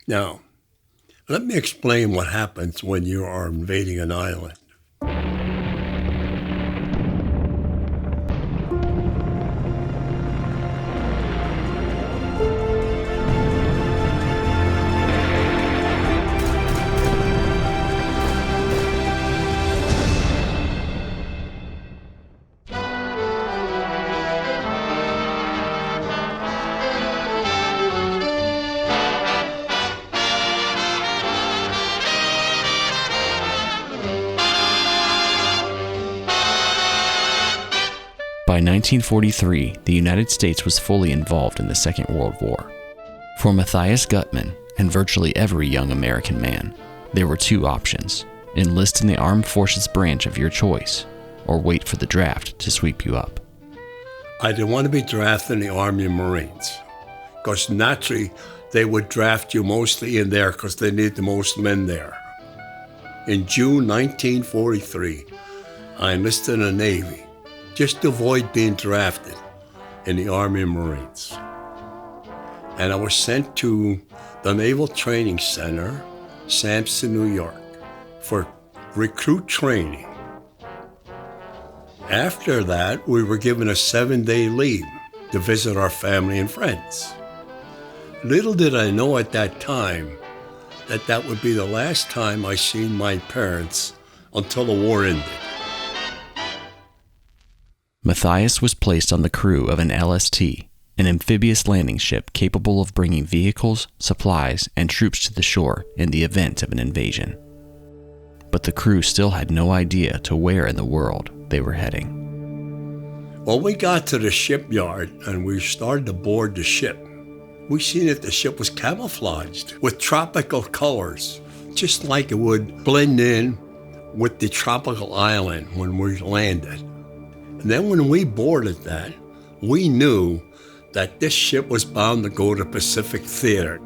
Now, let me explain what happens when you are invading an island. By 1943, the United States was fully involved in the Second World War. For Matthias Gutman and virtually every young American man, there were two options: enlist in the armed forces branch of your choice, or wait for the draft to sweep you up. I didn't want to be drafted in the Army and Marines, because naturally they would draft you mostly in there because they need the most men there. In June 1943, I enlisted in the Navy, just to avoid being drafted in the Army and Marines. And I was sent to the Naval Training Center, Sampson, New York, for recruit training. After that, we were given a 7-day leave to visit our family and friends. Little did I know at that time that that would be the last time I seen my parents until the war ended. Matthias was placed on the crew of an LST, an amphibious landing ship capable of bringing vehicles, supplies, and troops to the shore in the event of an invasion. But the crew still had no idea to where in the world they were heading. Well, we got to the shipyard and we started to board the ship. We seen that the ship was camouflaged with tropical colors, just like it would blend in with the tropical island when we landed. And then when we boarded that, we knew that this ship was bound to go to Pacific Theater.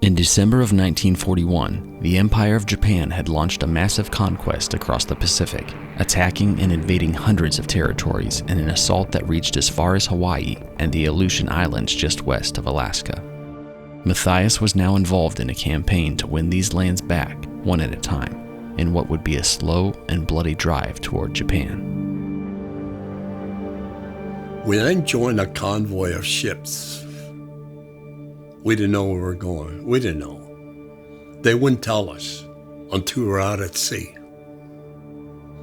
In December of 1941, the Empire of Japan had launched a massive conquest across the Pacific, attacking and invading hundreds of territories in an assault that reached as far as Hawaii and the Aleutian Islands just west of Alaska. Matthias was now involved in a campaign to win these lands back, one at a time, in what would be a slow and bloody drive toward Japan. We then joined a convoy of ships. We didn't know where we were going. We didn't know. They wouldn't tell us until we were out at sea.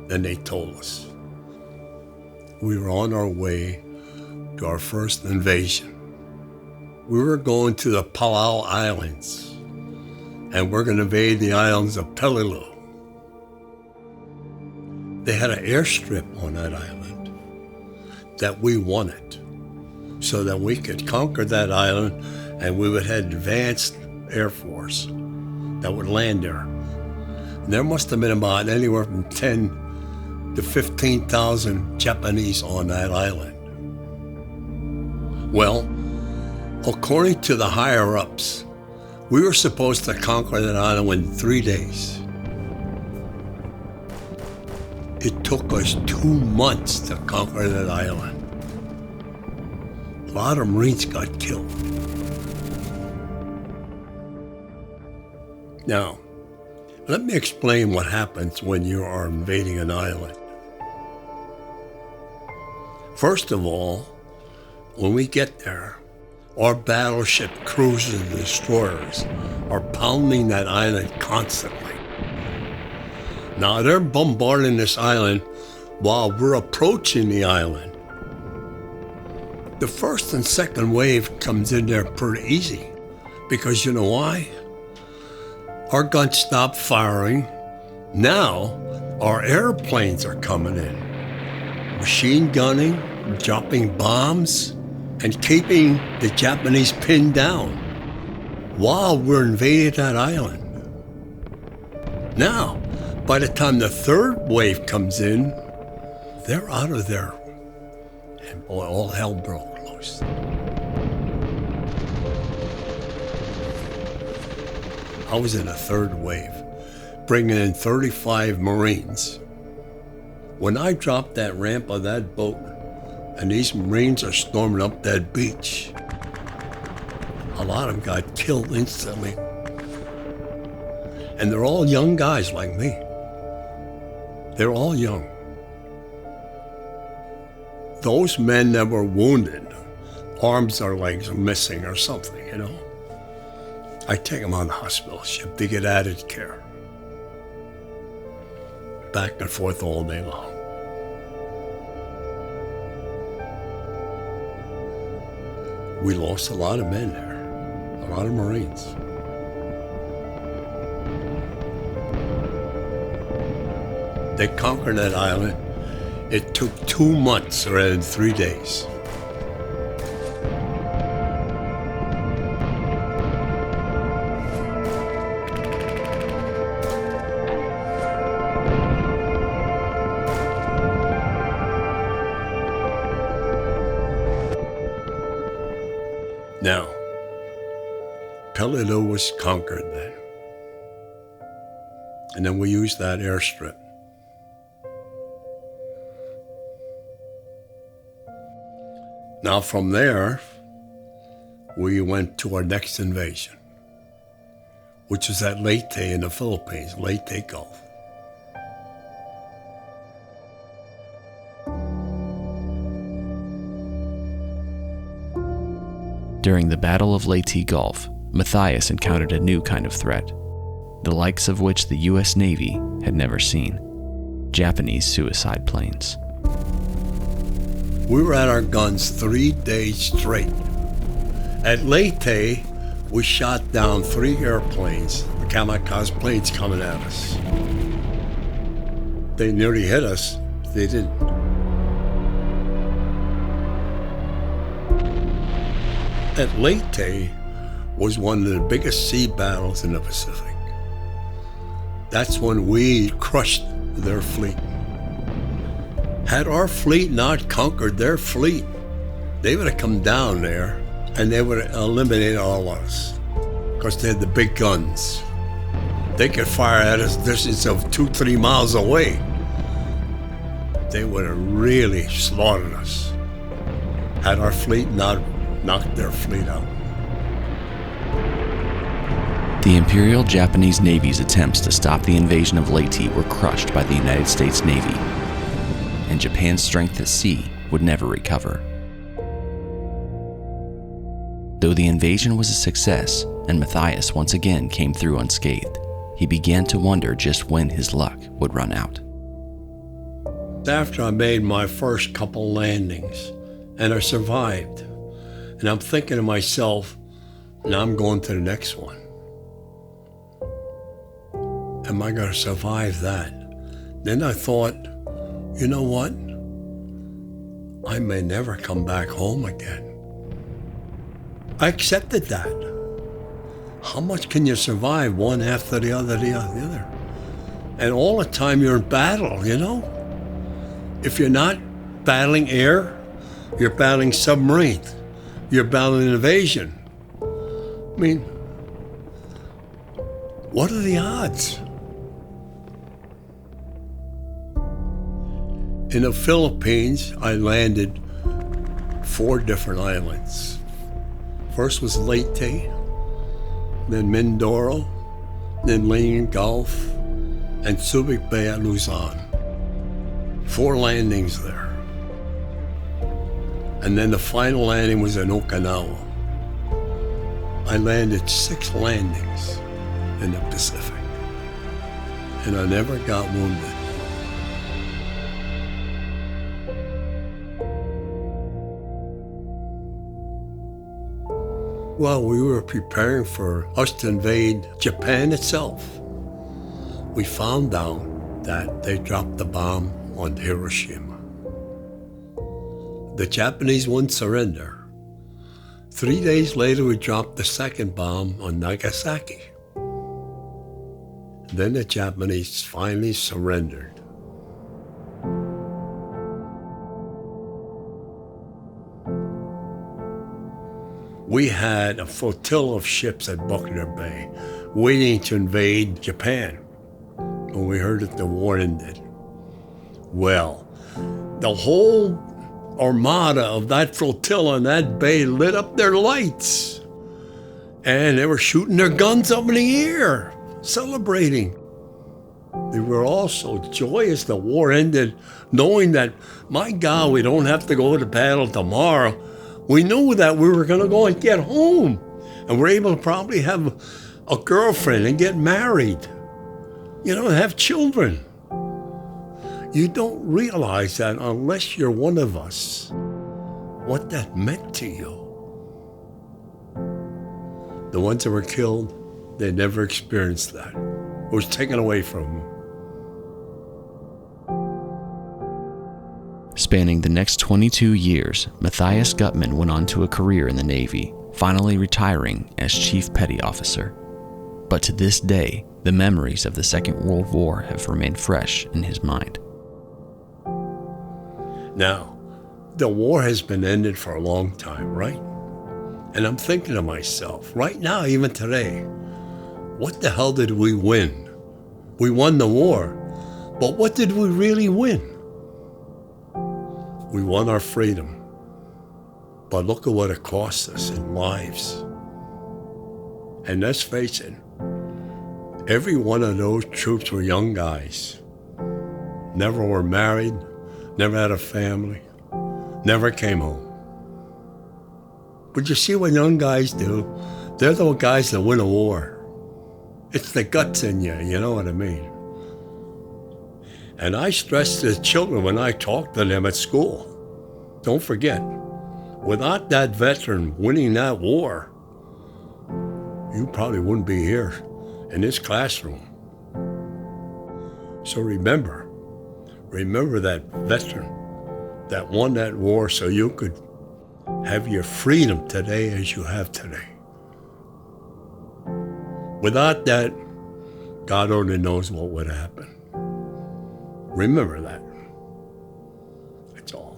Then they told us. We were on our way to our first invasion. We were going to the Palau Islands, and we're going to invade the islands of Peleliu. They had an airstrip on that island that we wanted so that we could conquer that island and we would have advanced Air Force that would land there. And there must have been about anywhere from 10 to 15,000 Japanese on that island. Well, according to the higher-ups, we were supposed to conquer that island in 3 days. It took us 2 months to conquer that island. A lot of Marines got killed. Now, let me explain what happens when you are invading an island. First of all, when we get there, our battleship cruisers and destroyers are pounding that island constantly. Now, they're bombarding this island while we're approaching the island. The first and second wave comes in there pretty easy because you know why? Our guns stopped firing. Now, our airplanes are coming in, machine gunning, dropping bombs, and keeping the Japanese pinned down while we're invading that island. Now, by the time the third wave comes in, they're out of there. And boy, all hell broke loose. I was in a third wave, bringing in 35 Marines. When I dropped that ramp of that boat, and these Marines are storming up that beach, A lot of them got killed instantly. And they're all young guys like me. They're all young. Those men that were wounded, arms or legs are missing or something, you know, I take them on the hospital ship to get added care. Back and forth all day long. We lost a lot of men there, a lot of Marines. They conquered that island. It took 2 months rather than 3 days. Now, Peleliu was conquered then. And then we used that airstrip. Now from there, we went to our next invasion, which was at Leyte in the Philippines, Leyte Gulf. During the Battle of Leyte Gulf, Matthias encountered a new kind of threat, the likes of which the U.S. Navy had never seen: Japanese suicide planes. We were at our guns 3 days straight. At Leyte, we shot down 3 airplanes, the kamikaze planes coming at us. They nearly hit us, they didn't. At Leyte was one of the biggest sea battles in the Pacific. That's when we crushed their fleet. Had our fleet not conquered their fleet, they would have come down there and they would have eliminated all of us because they had the big guns. They could fire at us distance of 2-3 miles away. They would have really slaughtered us had our fleet not knocked their fleet out. The Imperial Japanese Navy's attempts to stop the invasion of Leyte were crushed by the United States Navy, and Japan's strength at sea would never recover. Though the invasion was a success and Matthias once again came through unscathed, he began to wonder just when his luck would run out. After I made my first couple landings and I survived, and I'm thinking to myself, now I'm going to the next one. Am I going to survive that? Then I thought, you know what? I may never come back home again. I accepted that. How much can you survive one after the other, the other? And all the time you're in battle, you know? If you're not battling air, you're battling submarines. You're battling invasion. I mean, what are the odds? In the Philippines, I landed 4 different islands. First was Leyte, then Mindoro, then Leyte Gulf, and Subic Bay at Luzon. 4 landings there. And then the final landing was in Okinawa. I landed 6 landings in the Pacific, and I never got wounded. Well, we were preparing for us to invade Japan itself. We found out that they dropped the bomb on Hiroshima. The Japanese wouldn't surrender. 3 days later, we dropped the second bomb on Nagasaki. Then the Japanese finally surrendered. We had a flotilla of ships at Buckner Bay waiting to invade Japan when we heard that the war ended. Well, the whole armada of that flotilla in that bay lit up their lights. And they were shooting their guns up in the air, celebrating. They were all so joyous the war ended, knowing that, my God, we don't have to go to battle tomorrow. We knew that we were going to go and get home. And we're able to probably have a girlfriend and get married, have children. You don't realize that unless you're one of us, what that meant to you. The ones that were killed, they never experienced that. It was taken away from them. Spanning the next 22 years, Matthias Gutman went on to a career in the Navy, finally retiring as Chief Petty Officer. But to this day, the memories of the Second World War have remained fresh in his mind. Now, the war has been ended for a long time, right? And I'm thinking to myself, right now, even today, what the hell did we win? We won the war, but what did we really win? We won our freedom, but look at what it cost us in lives. And let's face it, every one of those troops were young guys. Never were married, never had a family, never came home. But you see what young guys do? They're the guys that win a war. It's the guts in you, you know what I mean? And I stress to the children when I talk to them at school, don't forget, without that veteran winning that war, you probably wouldn't be here in this classroom. So remember that veteran that won that war so you could have your freedom today as you have today. Without that, God only knows what would happen. Remember that. That's all.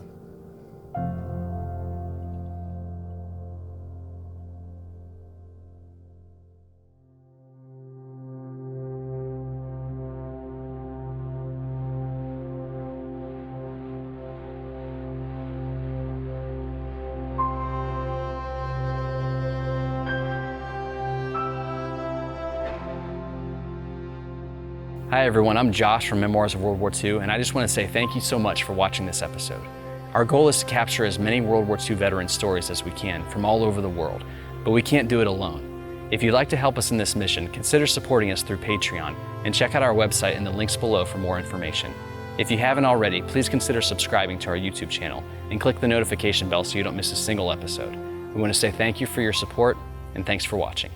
Hi everyone, I'm Josh from Memoirs of World War II, and I just want to say thank you so much for watching this episode. Our goal is to capture as many World War II veteran stories as we can from all over the world, but we can't do it alone. If you'd like to help us in this mission, consider supporting us through Patreon, and check out our website in the links below for more information. If you haven't already, please consider subscribing to our YouTube channel and click the notification bell so you don't miss a single episode. We want to say thank you for your support, and thanks for watching.